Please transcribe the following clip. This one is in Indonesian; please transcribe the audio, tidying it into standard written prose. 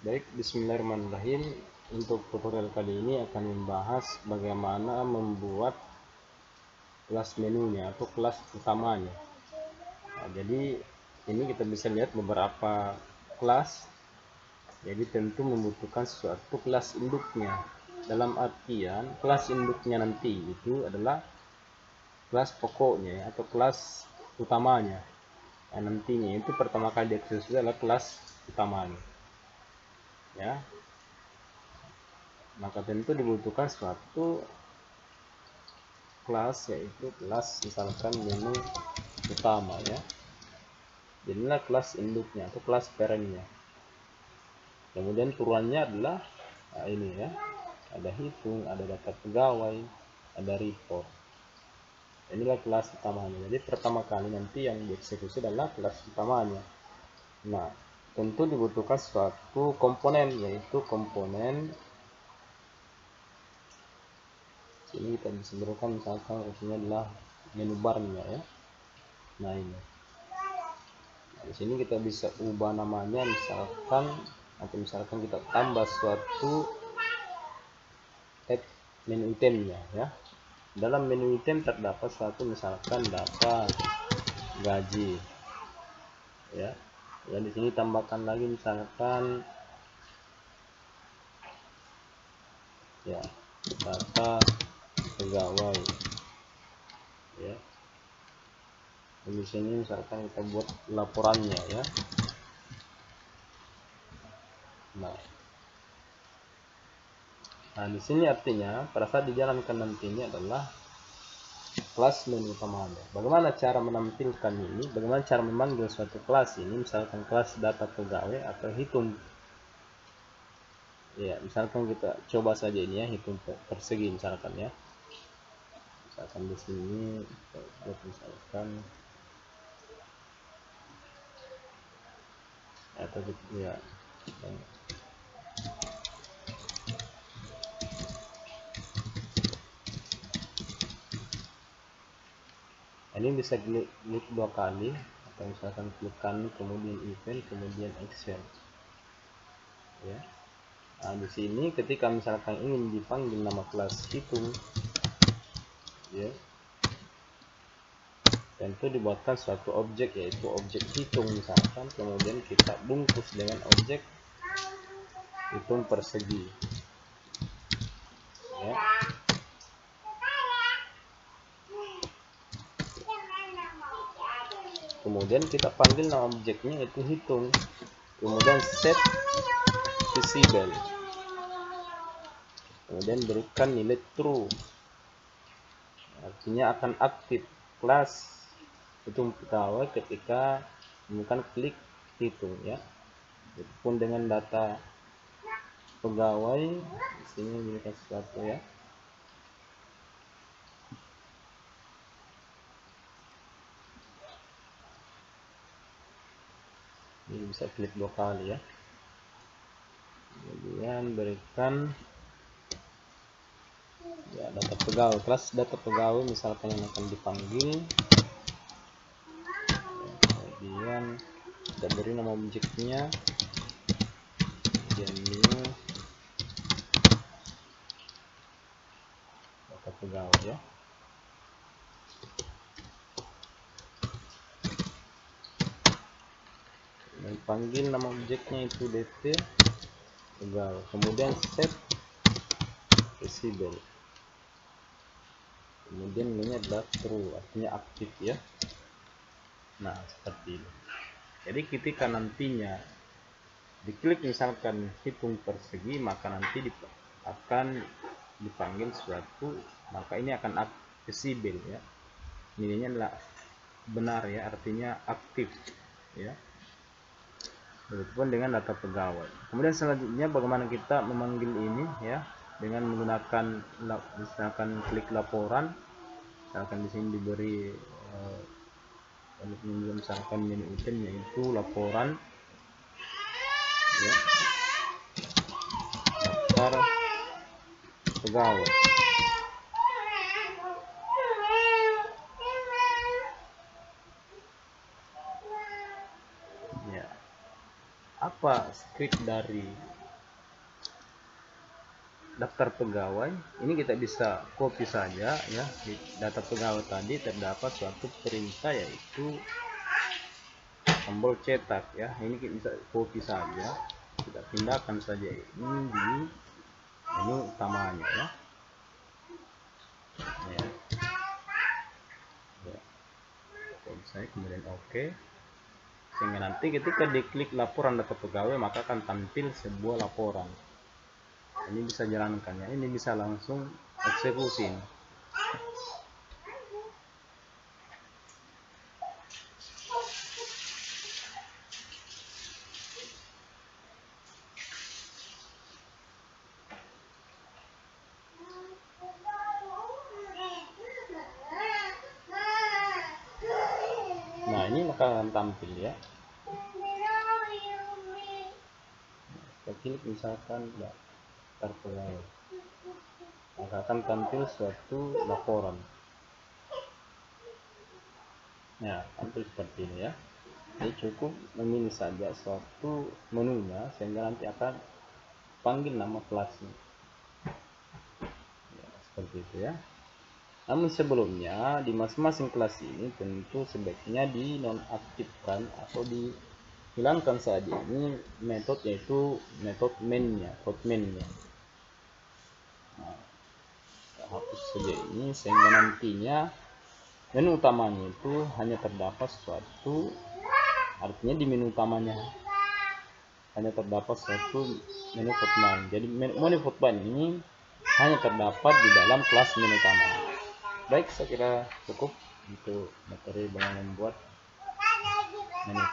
Baik, bismillahirrahmanirrahim. Untuk tutorial kali ini akan membahas bagaimana membuat kelas menunya atau kelas utamanya. Nah, jadi ini kita bisa lihat beberapa kelas. Jadi tentu membutuhkan suatu kelas induknya. Dalam artian kelas induknya nanti itu adalah kelas pokoknya atau kelas utamanya. Nah, nantinya itu pertama kali dieksekusi adalah kelas utamanya. Ya, maka tentu dibutuhkan suatu kelas, yaitu kelas misalkan menu utama ya. Jadilah kelas induknya atau kelas parentnya. Kemudian turunannya adalah ini ya, ada hitung, ada data pegawai, ada report. Inilah kelas utamanya. Jadi pertama kali nanti yang dieksekusi adalah kelas utamanya. Nah, tentu dibutuhkan suatu komponen, yaitu komponen ini kita bisa berikan misalkan isinya adalah menu barnya ya. Nah ini, nah, di sini kita bisa ubah namanya misalkan, atau misalkan kita tambah suatu tab menu itemnya ya. Dalam menu item terdapat suatu misalkan data gaji ya. Dan di sini tambahkan lagi misalkan ya data pegawai ya. Dan di sini misalkan kita buat laporannya ya. Nah, di sini artinya pada saat dijalankan nantinya adalah kelas menu utamanya. Bagaimana cara menampilkan ini? Bagaimana cara memanggil suatu kelas ini? Misalkan kelas data pegawai atau hitung. Ya, misalkan kita coba saja ini ya, hitung persegi misalkan ya. Misalkan di sini buat misalkan atau ya. Ini bisa klik dua kali, atau misalkan klik kanan kemudian event kemudian Excel ya. Nah, di sini ketika misalkan ingin dipanggil nama kelas hitung ya, tentu dibuatkan suatu objek, yaitu objek hitung misalkan, kemudian kita bungkus dengan objek hitung persegi ya. Kemudian kita panggil nama objeknya itu hitung, kemudian set visible, kemudian berikan nilai true, artinya akan aktif kelas hitung pegawai ketika menggunakan klik hitung ya. Pun dengan data pegawai di sini berikan sesuatu ya. Ini bisa klik dua kali ya. Kemudian berikan ya data pegawai, kelas data pegawai misalkan yang akan dipanggil. Kemudian kita beri nama objeknya new data pegawai ya. Dan panggil nama objeknya itu DT pegawai, kemudian set visible, kemudian ini adalah true, artinya aktif ya. Nah seperti ini. Jadi ketika nantinya diklik misalkan hitung persegi, maka nanti akan dipanggil suatu, maka ini akan visible ya. Nilainya adalah benar ya, artinya aktif ya. Begitupun dengan data pegawai. Kemudian selanjutnya bagaimana kita memanggil ini ya, dengan menggunakan misalkan klik laporan. Misalkan di sini diberi misalkan menu item yaitu laporan ya, daftar pegawai ya, berupa script dari daftar pegawai. Ini kita bisa copy saja ya. Di data pegawai tadi terdapat suatu perintah yaitu tombol cetak ya. Ini kita bisa copy saja, kita pindahkan saja ini di menu utamanya ya. Ya. Saya kemudian oke, sehingga nanti ketika diklik laporan data pegawai maka akan tampil sebuah laporan. Ini bisa jalankan ya, ini bisa langsung eksekusi. Nah ini maka akan tampil ya. Kita klik misalkan daftar pegawai, maka akan tampil suatu laporan. Ya, tampil seperti ini ya. Jadi cukup memilih saja suatu menunya sehingga nanti akan panggil nama kelasnya. Ya, seperti itu ya. Namun sebelumnya di masing-masing kelas ini tentu sebaiknya dinonaktifkan atau dihilangkan saja ini metode, yaitu metode main-nya, hotmain-nya. Nah, kita hapus saja ini sehingga nantinya menu utamanya itu hanya terdapat suatu, artinya di menu utamanya hanya terdapat suatu menu hotmain. Jadi menu hotmain ini hanya terdapat di dalam kelas menu utama. Baik, saya kira cukup untuk materi dengan membuat menu utama.